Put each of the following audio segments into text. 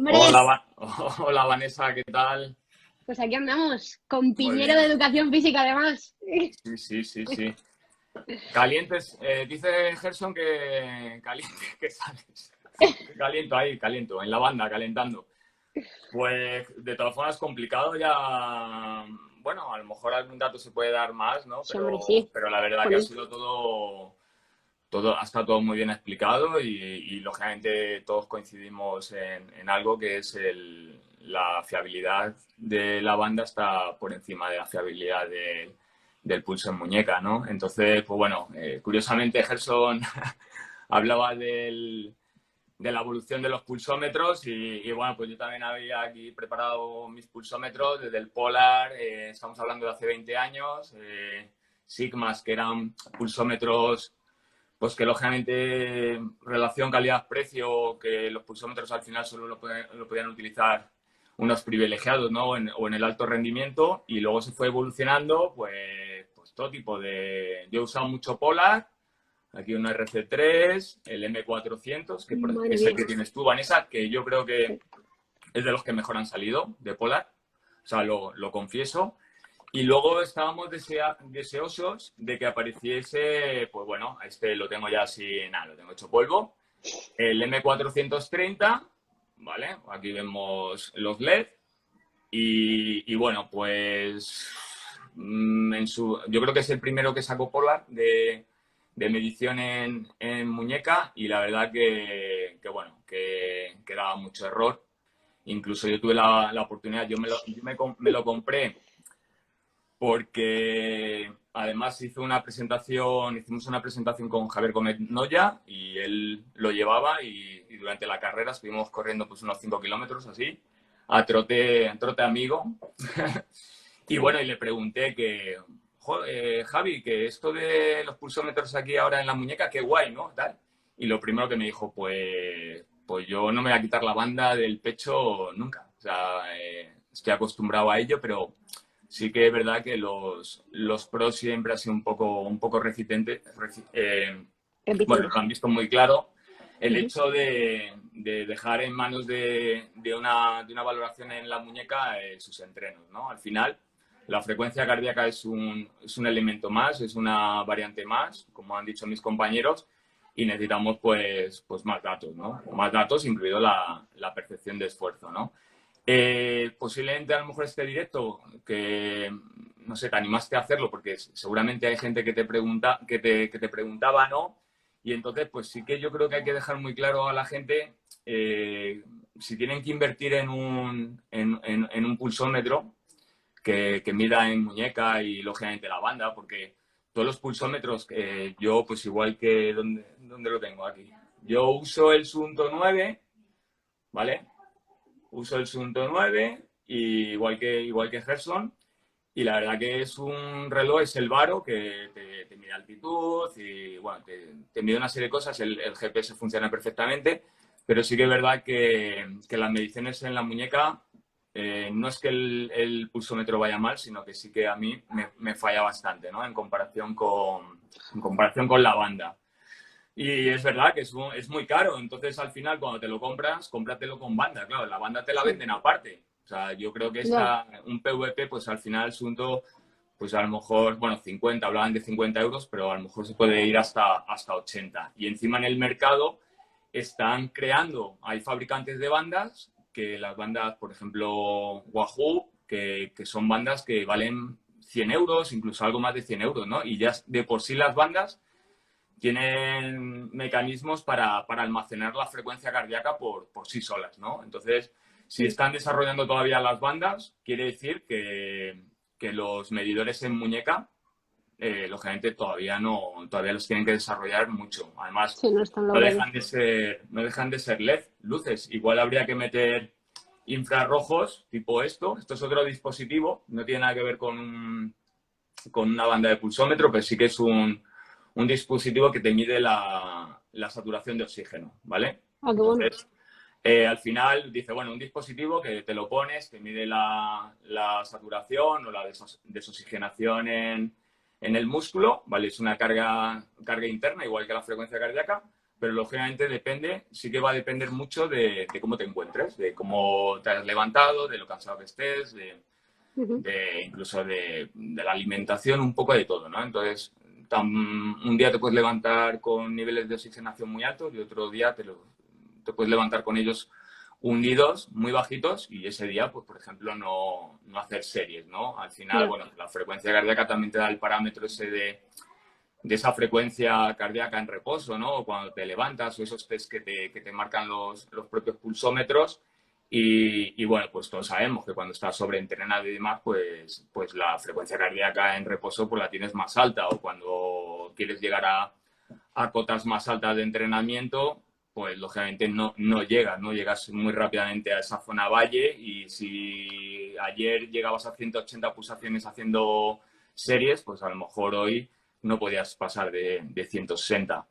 Hola, Hombres, Hola Vanessa, ¿qué tal? pues aquí andamos, con Muy Piñero de bien. Educación Física además. Sí, sí, sí, sí. Calientes, dice Gerson que caliente, que sales. Que caliento ahí, caliento, en la banda, calentando. Pues de todas formas complicado ya. Bueno, a lo mejor algún dato se puede dar más, ¿no? Sí, hombre, sí. Pero la verdad que ha Jolín. sido ha estado todo muy bien explicado y lógicamente todos coincidimos en algo que es la fiabilidad de la banda está por encima de la fiabilidad del pulso en muñeca, ¿no? Entonces, pues bueno, curiosamente Gerson hablaba de la evolución de los pulsómetros y bueno, pues yo también había aquí preparado mis pulsómetros desde el Polar, estamos hablando de hace 20 años, Sigmas, que eran pulsómetros pues que lógicamente relación calidad-precio, que los pulsómetros al final solo lo podían utilizar unos privilegiados, ¿no? O en el alto rendimiento, y luego se fue evolucionando, pues todo tipo de... Yo he usado mucho Polar, aquí un RC3, el M400, que Madre es el mía. que tienes tú, Vanessa, que yo creo que es de los que mejor han salido de Polar, o sea, lo confieso. Y luego estábamos deseosos de que apareciese, pues bueno, este lo tengo ya así, nada, lo tengo hecho polvo. El M430, ¿vale? Aquí vemos los LED. Y bueno, pues yo creo que es el primero que sacó Polar de medición en muñeca y la verdad bueno, que daba mucho error. Incluso yo tuve la oportunidad, me lo compré porque además hicimos una presentación con Javier Gómez Noya y él lo llevaba y durante la carrera estuvimos corriendo pues unos 5 kilómetros así, a trote amigo. Y bueno, y le pregunté Javi, que esto de los pulsómetros aquí ahora en la muñeca, qué guay, ¿no? Tal. Y lo primero que me dijo, pues yo no me voy a quitar la banda del pecho nunca. O sea, estoy acostumbrado a ello, pero sí que es verdad que los pros siempre han sido un poco bueno, Reticentes. lo han visto muy claro. El Ujú. hecho de dejar en manos de una valoración en la muñeca sus entrenos, ¿no? Al final, la frecuencia cardíaca es un elemento más, es una variante más, como han dicho mis compañeros, y necesitamos pues más datos, ¿no? Más datos, incluido la percepción de esfuerzo, ¿no? Posiblemente a lo mejor este directo que no sé, te animaste a hacerlo porque seguramente hay gente que te pregunta, que te preguntaba, ¿no? Y entonces, pues sí que yo creo que hay que dejar muy claro a la gente si tienen que invertir en un pulsómetro que mida en muñeca y lógicamente la banda, porque todos los pulsómetros, yo pues igual que, ¿dónde lo tengo aquí? Yo uso el Sunto 9, ¿vale? Uso el Sunto 9, igual que Gerson, y la verdad que es un reloj, es el Varo, que te mide altitud y bueno, te mide una serie de cosas, el GPS funciona perfectamente, pero sí que es verdad que las mediciones en la muñeca no es que el pulsómetro vaya mal, sino que sí que a mí me falla bastante, ¿no? En comparación con la banda. Y es verdad que es muy caro, entonces al final cuando te lo compras, cómpratelo con banda, claro, la banda te la Sí. venden aparte. O sea, yo creo que Ya. un PVP, pues al final asunto, pues a lo mejor, bueno, 50, hablaban de 50 euros, pero a lo mejor se puede ir hasta 80. Y encima en el mercado están creando, hay fabricantes de bandas, que las bandas, por ejemplo, Wahoo, que son bandas que valen 100 euros, incluso algo más de 100 euros, ¿no? Y ya de por sí las bandas tienen mecanismos para almacenar la frecuencia cardíaca por sí solas, ¿no? Entonces, si Mm. están desarrollando todavía las bandas, quiere decir que los medidores en muñeca, lógicamente, todavía los tienen que desarrollar mucho. Además, Sí, no están logrados. no dejan de ser LED, luces. Igual habría que meter infrarrojos, tipo esto. Esto es otro dispositivo, no tiene nada que ver con una banda de pulsómetro, pero sí que es un dispositivo que te mide la saturación de oxígeno, ¿vale? Ah, qué bueno. Entonces, al final dice, bueno, un dispositivo que te lo pones, te mide la saturación o la desoxigenación en el músculo, ¿vale? Es una carga interna, igual que la frecuencia cardíaca, pero lógicamente depende, sí que va a depender mucho de cómo te encuentres, de cómo te has levantado, de lo cansado que estés, incluso de la alimentación, un poco de todo, ¿no? Entonces, un día te puedes levantar con niveles de oxigenación muy altos y otro día te puedes levantar con ellos hundidos, muy bajitos, y ese día, pues, por ejemplo, no hacer series, ¿no? Al final, bueno, la frecuencia cardíaca también te da el parámetro ese de esa frecuencia cardíaca en reposo, ¿no? O cuando te levantas, o esos test que te marcan los propios pulsómetros. Y bueno, pues todos sabemos que cuando estás sobreentrenado y demás, pues la frecuencia cardíaca en reposo pues la tienes más alta, o cuando quieres llegar a cotas más altas de entrenamiento, pues lógicamente no llegas muy rápidamente a esa zona valle, y si ayer llegabas a 180 pulsaciones haciendo series, pues a lo mejor hoy no podías pasar de 160.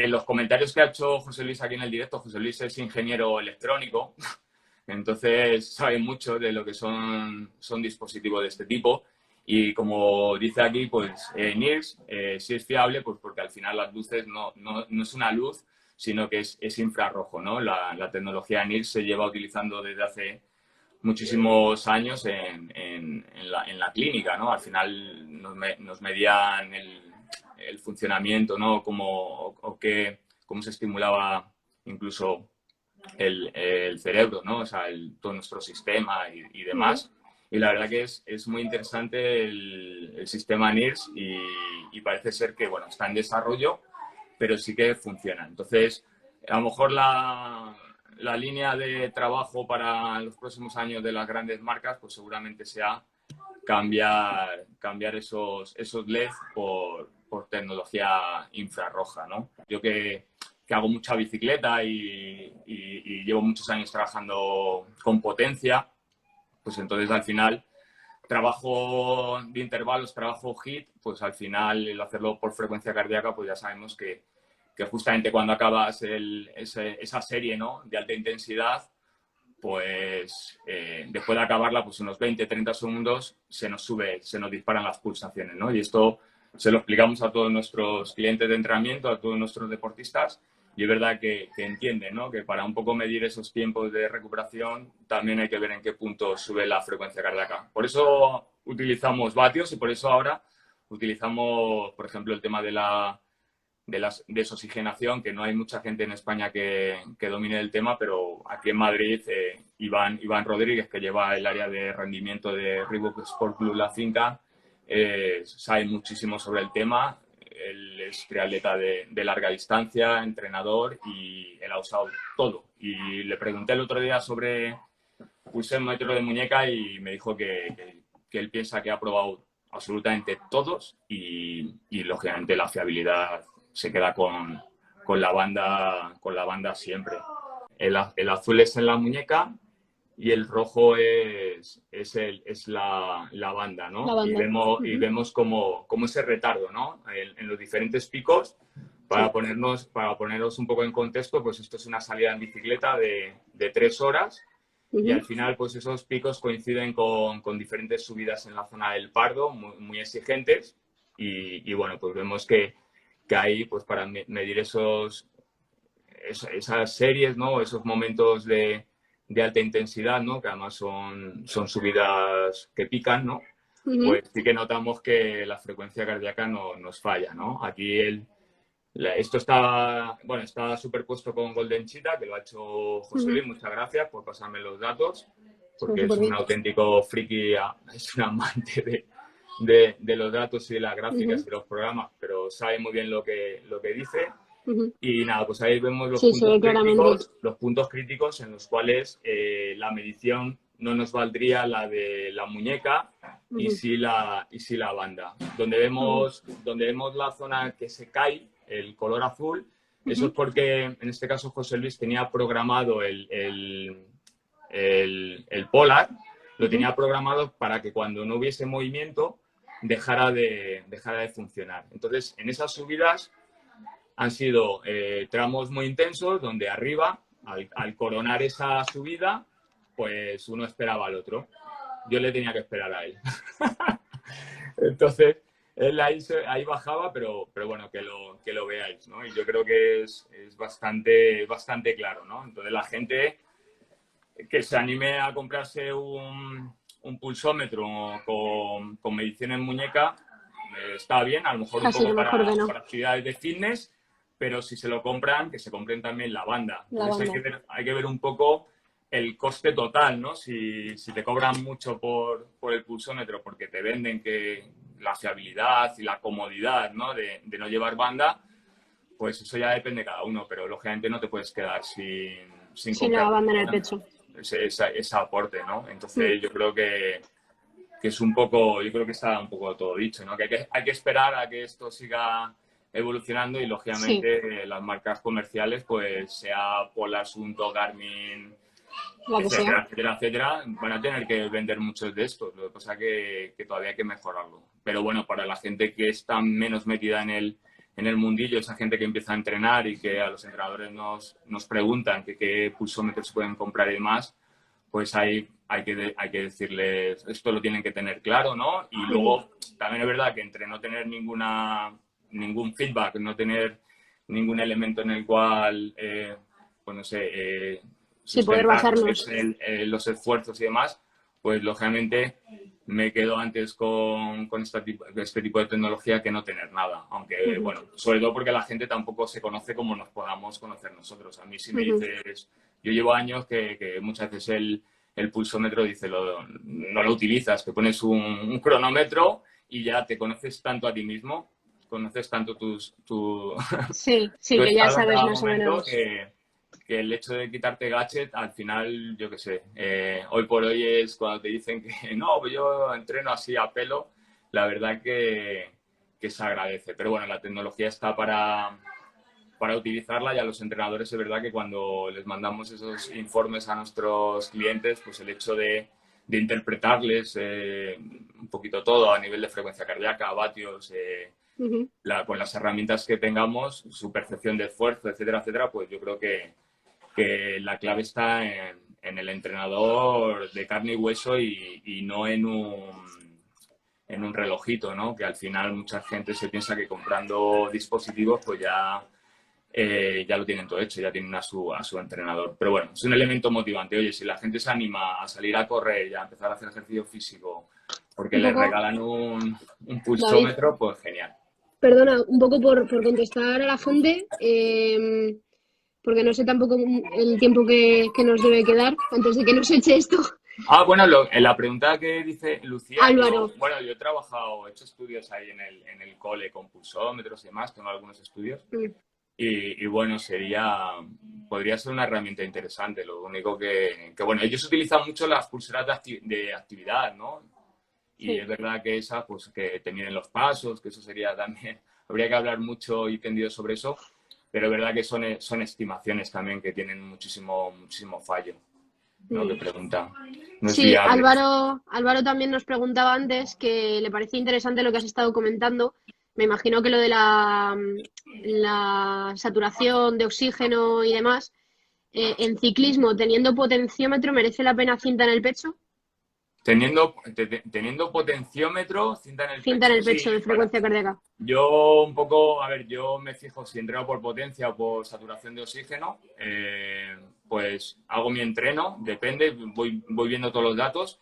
Los comentarios que ha hecho José Luis aquí en el directo, José Luis es ingeniero electrónico, entonces sabe mucho de lo que son dispositivos de este tipo, y como dice aquí, pues NIRS sí es fiable, pues porque al final las luces no es una luz, sino que es infrarrojo, ¿no? La tecnología NIRS se lleva utilizando desde hace muchísimos años en la clínica, ¿no? Al final nos medían el funcionamiento, ¿no? Cómo se estimulaba incluso el cerebro, ¿no? O sea, todo nuestro sistema y demás. Y la verdad que es muy interesante el sistema NIRS, y parece ser que, bueno, está en desarrollo, pero sí que funciona. Entonces, a lo mejor la línea de trabajo para los próximos años de las grandes marcas, pues seguramente sea cambiar esos LED por tecnología infrarroja, ¿no? Yo que hago mucha bicicleta y llevo muchos años trabajando con potencia, pues entonces al final trabajo de intervalos, trabajo HIIT, pues al final el hacerlo por frecuencia cardíaca, pues ya sabemos que justamente cuando acabas esa serie, ¿no?, de alta intensidad, pues después de acabarla, pues unos 20-30 segundos se nos disparan las pulsaciones, ¿no? Y esto se lo explicamos a todos nuestros clientes de entrenamiento, a todos nuestros deportistas, y es verdad que entienden, ¿no?, que para un poco medir esos tiempos de recuperación también hay que ver en qué punto sube la frecuencia cardíaca. Por eso utilizamos vatios, y por eso ahora utilizamos, por ejemplo, el tema de la desoxigenación, que no hay mucha gente en España que domine el tema, pero aquí en Madrid Iván Rodríguez, que lleva el área de rendimiento de Reebok Sport Club La Finca, sabe muchísimo sobre el tema. Él es triatleta de larga distancia, entrenador, y él ha usado todo. Y le pregunté el otro día sobre pulsómetro de muñeca, y me dijo que él piensa que ha probado absolutamente todos, y lógicamente la fiabilidad se queda con la banda siempre. El azul es en la muñeca y el rojo es la banda, ¿no? La banda. Y vemos como ese retardo, ¿no? En los diferentes picos. Para ponernos un poco en contexto, pues esto es una salida en bicicleta de 3 horas, y al final, pues esos picos coinciden con diferentes subidas en la zona del Pardo, muy exigentes, y bueno, pues vemos que ahí, pues para medir esas series, ¿no?, esos momentos de alta intensidad, ¿no?, que además son subidas que pican, ¿no?, pues sí que notamos que la frecuencia cardíaca nos falla, ¿no? Aquí esto está superpuesto con Golden Cheetah, que lo ha hecho José Luis. Muchas gracias por pasarme los datos, porque es un auténtico friki, es un amante de los datos y de las gráficas y los programas, pero sabe muy bien lo que dice. Y nada, pues ahí vemos los puntos críticos en los cuales la medición no nos valdría la de la muñeca, y sí la banda. Donde vemos la zona que se cae, el color azul, eso es porque en este caso José Luis tenía programado el Polar, lo tenía programado para que cuando no hubiese movimiento dejara de funcionar. Entonces, en esas subidas han sido tramos muy intensos, donde arriba, al coronar esa subida, pues uno esperaba al otro. Yo le tenía que esperar a él. Entonces, él ahí bajaba, pero bueno, que lo veáis, ¿no? Y yo creo que es bastante claro, ¿no? Entonces la gente que se anime a comprarse un pulsómetro con medición en muñeca, está bien, a lo mejor un Casi poco lo mejor que no. para actividades de fitness, pero si se lo compran, que se compren también la banda. La Entonces banda. hay que ver un poco el coste total, ¿no? Si te cobran mucho por el pulsómetro porque te venden que la fiabilidad y la comodidad, ¿no? De no llevar banda, pues eso ya depende de cada uno, pero lógicamente no te puedes quedar sin Sin la comprar banda en el pecho. ese aporte, ¿no? Mm. Entonces yo creo que es un poco, yo creo que está un poco todo dicho, ¿no? Que hay que esperar a que esto siga evolucionando y Sí, lógicamente las marcas comerciales, pues sea Polar, Asunto, Garmin, la que sea. etcétera, etcétera, etcétera, van a tener que vender muchos de estos. Lo que pasa que todavía hay que mejorarlo. Pero bueno, para la gente que está menos metida en el mundillo, esa gente que empieza a entrenar y que a los entrenadores nos preguntan que qué pulsómetros pueden comprar y demás, pues hay que decirles, esto lo tienen que tener claro, ¿no? Y Ujú. luego también es verdad que entre no tener ningún feedback, no tener ningún elemento en el cual, pues no sé, Sí, poder sustentar basarnos. los esfuerzos y demás, pues lógicamente me quedo antes con este tipo de tecnología que no tener nada. Aunque, Ujú, bueno, sobre todo porque la gente tampoco se conoce como nos podamos conocer nosotros. A mí si me ujú. dices, yo llevo años que muchas veces el pulsómetro dice, no lo utilizas, te pones un cronómetro y ya te conoces tanto a ti mismo, conoces tanto Sí, sí, tu que ya estado en sabes cada más o momento menos. que el hecho de quitarte gadget, al final, yo qué sé, hoy por hoy es cuando te dicen que no, pues yo entreno así a pelo, la verdad que se agradece. Pero bueno, la tecnología está para utilizarla y a los entrenadores es verdad que cuando les mandamos esos informes a nuestros clientes, pues el hecho de interpretarles un poquito todo a nivel de frecuencia cardíaca, vatios, Ujú. con las herramientas que tengamos, su percepción de esfuerzo, etcétera, etcétera, pues yo creo que la clave está en el entrenador de carne y hueso y no en un relojito, ¿no? Que al final mucha gente se piensa que comprando dispositivos pues ya lo tienen todo hecho, ya tienen a su entrenador. Pero bueno, es un elemento motivante. Oye, si la gente se anima a salir a correr y a empezar a hacer ejercicio físico porque Un les poco, regalan un David, pulsómetro, pues genial. perdona, un poco por contestar a la gente, porque no sé tampoco el tiempo que nos debe quedar antes de que nos eche esto. Ah, bueno, en la pregunta que dice Lucía, Álvaro, yo he trabajado, he hecho estudios ahí en el cole con pulsómetros y demás, tengo algunos estudios. mm, Y bueno, podría ser una herramienta interesante. Lo único bueno, ellos utilizan mucho las pulseras de actividad, ¿no? Y sí. es verdad que esas, pues que te miden los pasos, que eso sería también, habría que hablar mucho y tendido sobre eso, pero es verdad que son estimaciones también que tienen muchísimo fallo, ¿no? Que Mm. pregunta, no es Sí, viable. Álvaro también nos preguntaba antes que le parecía interesante lo que has estado comentando. Me imagino que lo de la saturación de oxígeno y demás. En ciclismo, teniendo potenciómetro, ¿merece la pena cinta en el pecho? Teniendo potenciómetro, cinta en el Cinta en pecho, el sí, pecho de frecuencia cardíaca. yo un poco, a ver, yo me fijo si entreno por potencia o por saturación de oxígeno, pues hago mi entreno, depende, voy viendo todos los datos,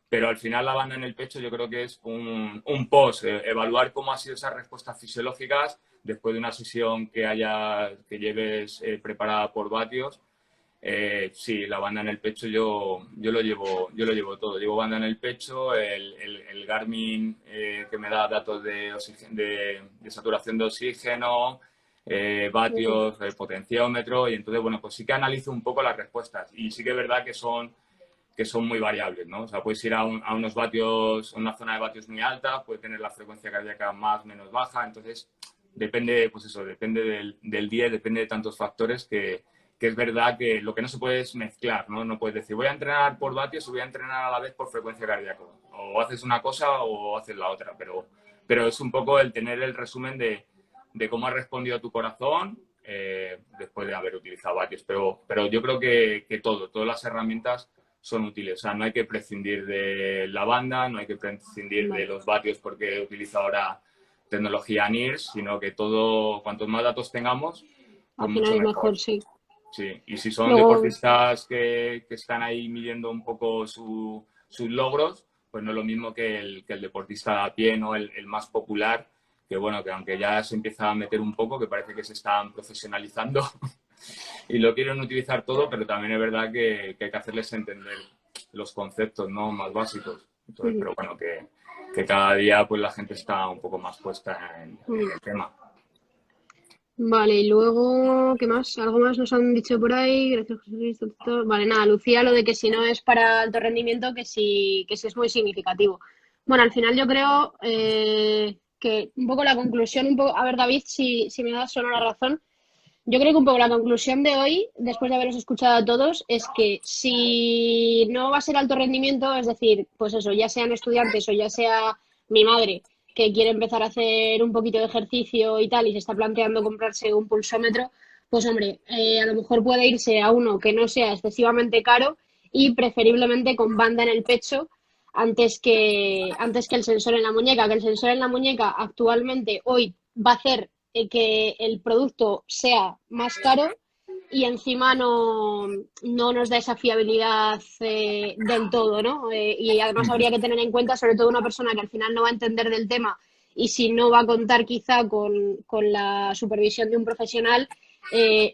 pero al final la banda en el pecho yo creo que es un post, evaluar cómo han sido esas respuestas fisiológicas después de una sesión que lleves preparada por vatios. Sí, la banda en el pecho yo lo llevo todo. Llevo banda en el pecho, el Garmin que me da datos de saturación de oxígeno, Ujú. vatios, potenciómetro, y entonces, bueno, pues sí que analizo un poco las respuestas. Y sí que es verdad que son muy variables, ¿no? O sea, puedes ir a unos vatios, a una zona de vatios muy alta, puede tener la frecuencia cardíaca más o menos baja, entonces depende, pues eso, depende del día, depende de tantos factores que es verdad que lo que no se puede es mezclar, ¿no? No puedes decir, voy a entrenar por vatios o voy a entrenar a la vez por frecuencia cardíaca. O haces una cosa o haces la otra, pero es un poco el tener el resumen de cómo ha respondido tu corazón después de haber utilizado vatios. Pero yo creo que todas las herramientas son útiles. O sea, no hay que prescindir de la banda, no hay que prescindir de Vale. los vatios porque utilizo ahora tecnología NIRS, sino que todo, cuantos más datos tengamos, Al pues final mucho es mejor. mejor, sí. Sí, y si son Luego, deportistas que están ahí midiendo un poco sus logros, pues no es lo mismo que el deportista a pie, ¿no? El más popular, que bueno, que aunque ya se empieza a meter un poco, que parece que se están profesionalizando y lo quieren utilizar todo, pero también es verdad que hay que hacerles entender los conceptos, ¿no? Más básicos. Entonces, pero bueno, que cada día pues la gente está un poco más puesta en el tema. vale, y luego, ¿qué más? ¿Algo más nos han dicho por ahí? Gracias, José Luis. Vale, nada, Lucía, lo de que si no es para alto rendimiento, que sí es muy significativo. Bueno, al final yo creo que un poco la conclusión, un poco, a ver, David, si me das solo la razón, yo creo que un poco la conclusión de hoy, después de haberos escuchado a todos, es que si no va a ser alto rendimiento, es decir, pues eso, ya sean estudiantes o ya sea mi madre, que quiere empezar a hacer un poquito de ejercicio y tal, y se está planteando comprarse un pulsómetro, pues hombre, a lo mejor puede irse a uno que no sea excesivamente caro y preferiblemente con banda en el pecho antes que el sensor en la muñeca, que el sensor en la muñeca actualmente hoy va a hacer que el producto sea más caro y encima no nos da esa fiabilidad del todo, ¿no? Y además habría que tener en cuenta, sobre todo una persona que al final no va a entender del tema y si no va a contar quizá con la supervisión de un profesional,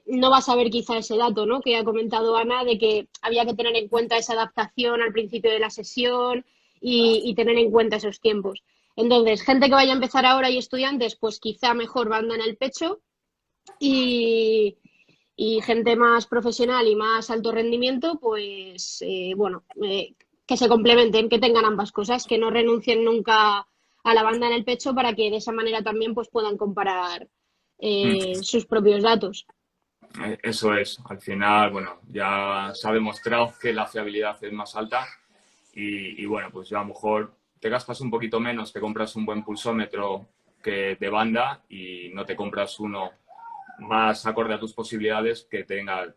no va a saber quizá ese dato, ¿no? Que ha comentado Ana, de que había que tener en cuenta esa adaptación al principio de la sesión y tener en cuenta esos tiempos. Entonces, gente que vaya a empezar ahora y estudiantes, pues quizá mejor banda en el pecho y, y gente más profesional y más alto rendimiento, pues bueno, que se complementen, que tengan ambas cosas, que no renuncien nunca a la banda en el pecho para que de esa manera también pues puedan comparar sus propios datos. Eso es, al final, bueno, ya se ha demostrado que la fiabilidad es más alta y bueno, pues ya a lo mejor te gastas un poquito menos, te compras un buen pulsómetro que de banda y no te compras uno más acorde a tus posibilidades que tenga,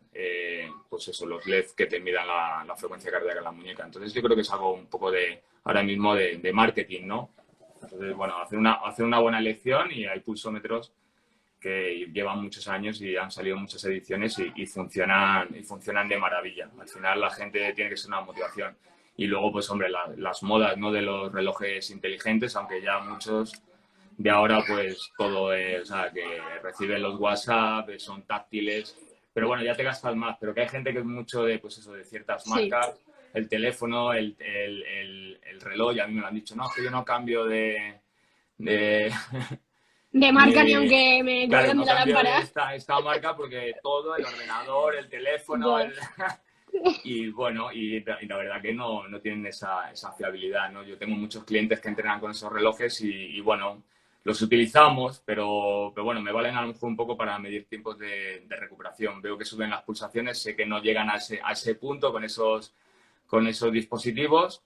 pues eso, los LED que te midan la frecuencia cardíaca en la muñeca. Entonces yo creo que es algo un poco de, ahora mismo, de marketing, ¿no? Entonces, bueno, hacer una buena elección y hay pulsómetros que llevan muchos años y han salido muchas ediciones y funcionan de maravilla. Al final la gente tiene que ser una motivación. Y luego, pues hombre, las modas, ¿no? De los relojes inteligentes, aunque ya muchos de ahora, pues todo es, o sea, que reciben los WhatsApp, son táctiles, pero bueno, ya te gastas más. Pero que hay gente que es mucho de, pues eso, de ciertas Sí, marcas, el teléfono, el reloj, y a mí me lo han dicho, no, es que yo no cambio de, de marca ni ni, aunque me claro, cuelguen de no la cambio de lámpara. esta marca porque todo, el ordenador, el teléfono, Buah, y bueno, y la verdad que no tienen esa fiabilidad, ¿no? Yo tengo muchos clientes que entrenan con esos relojes y bueno, los utilizamos, pero bueno, me valen a lo mejor un poco para medir tiempos de recuperación. Veo que suben las pulsaciones, sé que no llegan a ese punto con esos dispositivos.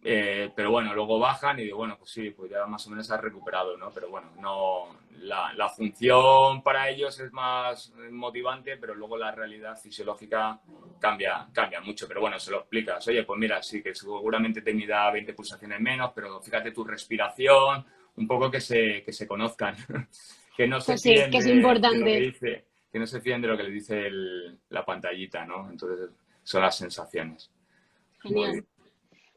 Pero bueno, luego bajan y digo, bueno, pues sí, pues ya más o menos has recuperado, ¿no? Pero bueno, no, la función para ellos es más motivante, pero luego la realidad fisiológica cambia mucho. Pero bueno, se lo explicas. Oye, pues mira, sí, que seguramente te mida 20 pulsaciones menos, pero fíjate tu respiración, un poco que se conozcan, que no se pues sí, fíen que es de lo que importante. dice, que no se fíen de lo que les dice la pantallita, ¿no? Entonces, son las sensaciones. Muy bien. Genial.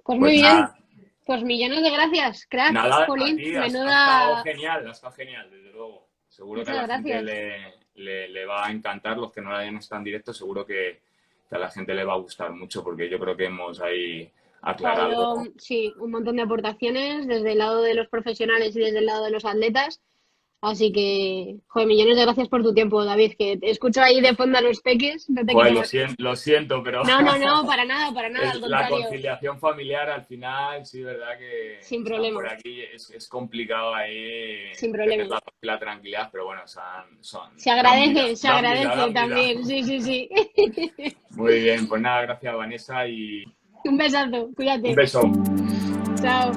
Pues muy Pues bien, nada. pues millones de gracias, crack, Nada, a Jolín, ti, menuda. ha estado genial, desde luego. Seguro que a Muchas la gente gracias. le va a encantar, los que no la hayan estado en directo, seguro que a la gente le va a gustar mucho, porque yo creo que hemos ahí Ha habido, aclarado. sí, un montón de aportaciones desde el lado de los profesionales y desde el lado de los atletas. Así que, joder, millones de gracias por tu tiempo, David, que te escucho ahí de fondo a los peques, no te Joder, quito más. lo siento, pero No, no, no, para nada, al es la contrario, conciliación familiar al final, sí, verdad que sin están problema, por aquí, es complicado ahí sin tener problema. la tranquilidad, pero bueno, Se dan vida, agradece dan vida. también, sí, sí, sí. Muy bien, pues nada, gracias Vanessa y Un besazo, un cuídate, beso. chao.